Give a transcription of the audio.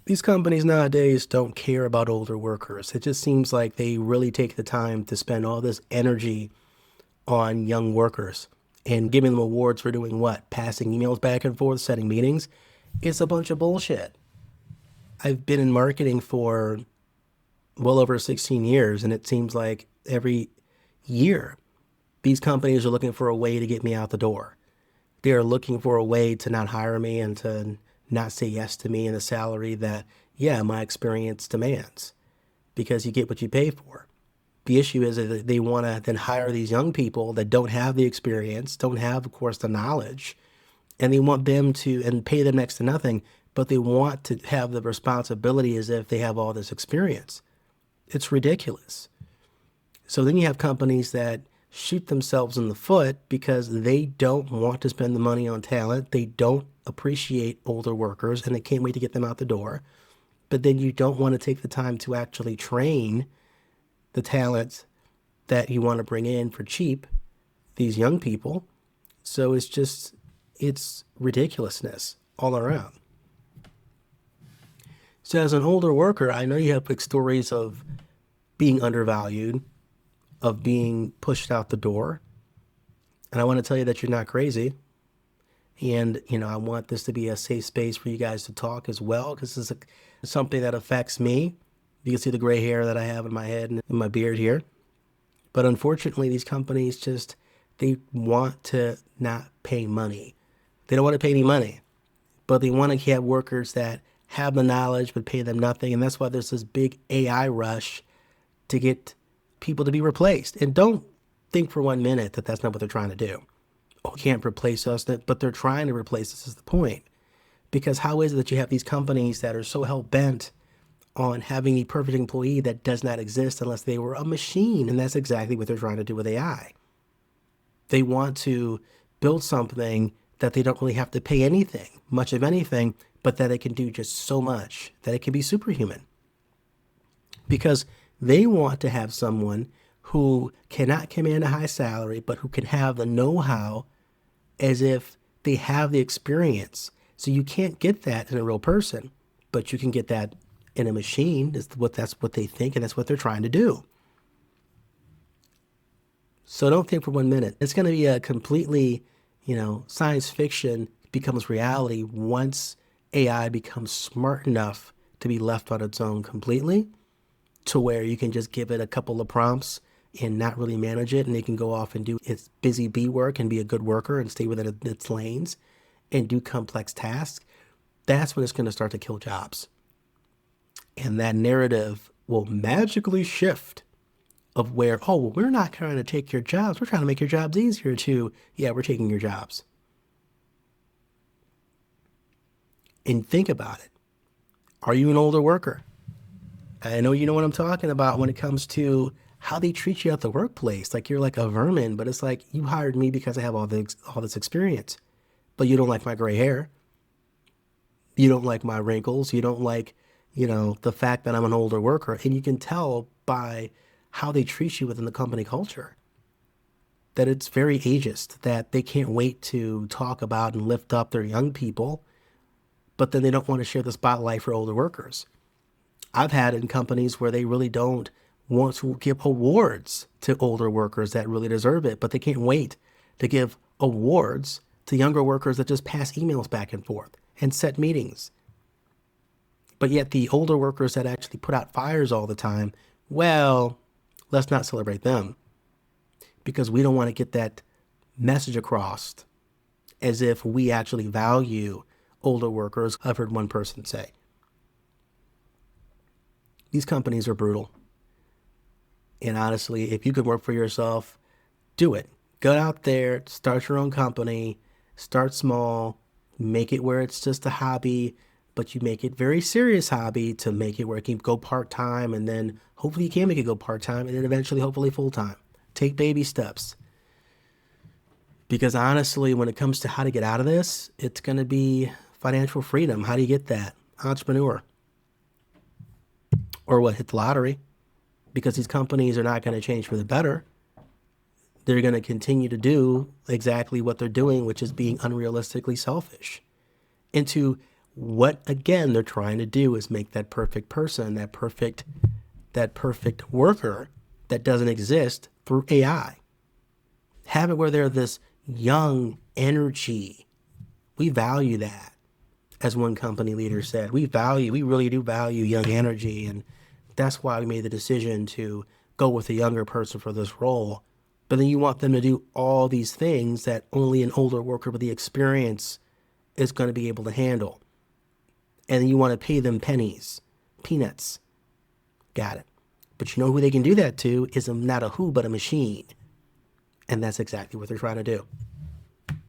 These companies nowadays don't care about older workers. It just seems like they really take the time to spend all this energy on young workers and giving them awards for doing what? Passing emails back and forth, setting meetings. It's a bunch of bullshit. I've been in marketing for well over 16 years, and it seems like every year these companies are looking for a way to get me out the door. They are looking for a way to not hire me and to not say yes to me in the salary that, yeah, my experience demands, because you get what you pay for. The issue is that they want to then hire these young people that don't have the experience, don't have, of course, the knowledge, and they want them to, and pay them next to nothing, but they want to have the responsibility as if they have all this experience. It's ridiculous. So then you have companies that shoot themselves in the foot because they don't want to spend the money on talent. They don't appreciate older workers and they can't wait to get them out the door. But then you don't want to take the time to actually train the talent that you want to bring in for cheap, these young people. So it's ridiculousness all around. So as an older worker, I know you have big stories of being undervalued, of being pushed out the door. And I want to tell you that you're not crazy. And, I want this to be a safe space for you guys to talk as well, because this is something that affects me. You can see the gray hair that I have in my head and in my beard here. But unfortunately, these companies they want to not pay money. They don't want to pay any money, but they want to have workers that have the knowledge but pay them nothing. And that's why there's this big AI rush to get people to be replaced. And don't think for 1 minute that that's not what they're trying to do. Oh, can't replace us, but they're trying to replace us is the point. Because how is it that you have these companies that are so hell-bent on having a perfect employee that does not exist unless they were a machine? And that's exactly what they're trying to do with AI. They want to build something that they don't really have to pay anything, much of anything, but that it can do just so much that it can be superhuman. Because they want to have someone who cannot command a high salary, but who can have the know-how as if they have the experience. So you can't get that in a real person, but you can get that in a machine. That's what they think, and that's what they're trying to do. So don't think for 1 minute. It's going to be a completely, science fiction becomes reality once AI becomes smart enough to be left on its own completely, to where you can just give it a couple of prompts and not really manage it, and it can go off and do its busy bee work and be a good worker and stay within its lanes and do complex tasks. That's when it's going to start to kill jobs. And that narrative will magically shift of where, oh, well, we're not trying to take your jobs. We're trying to make your jobs easier to, yeah, we're taking your jobs. And think about it. Are you an older worker? I know you know what I'm talking about when it comes to how they treat you at the workplace. Like you're like a vermin, but it's like you hired me because I have all this experience, but you don't like my gray hair. You don't like my wrinkles. You don't like, the fact that I'm an older worker. And you can tell by how they treat you within the company culture that it's very ageist, that they can't wait to talk about and lift up their young people, but then they don't want to share the spotlight for older workers. I've had in companies where they really don't want to give awards to older workers that really deserve it, but they can't wait to give awards to younger workers that just pass emails back and forth and set meetings. But yet the older workers that actually put out fires all the time, well, let's not celebrate them, because we don't want to get that message across as if we actually value older workers. I've heard one person say. These companies are brutal. And honestly, if you could work for yourself, do it. Go out there, start your own company, start small, make it where it's just a hobby, but you make it very serious hobby to make it where it can go part-time, and then hopefully you can make it go part-time, and then eventually hopefully full-time. Take baby steps. Because honestly, when it comes to how to get out of this, it's going to be financial freedom. How do you get that? Entrepreneur. Or what? Hit the lottery. Because these companies are not going to change for the better. They're going to continue to do exactly what they're doing, which is being unrealistically selfish. And to What again they're trying to do is make that perfect person, that perfect worker that doesn't exist through AI. Have it where they're this young energy. We value that. As one company leader said, we really do value young energy. And that's why we made the decision to go with a younger person for this role. But then you want them to do all these things that only an older worker with the experience is going to be able to handle. And then you want to pay them peanuts. Got it. But you know who they can do that to is not a who, but a machine. And that's exactly what they're trying to do.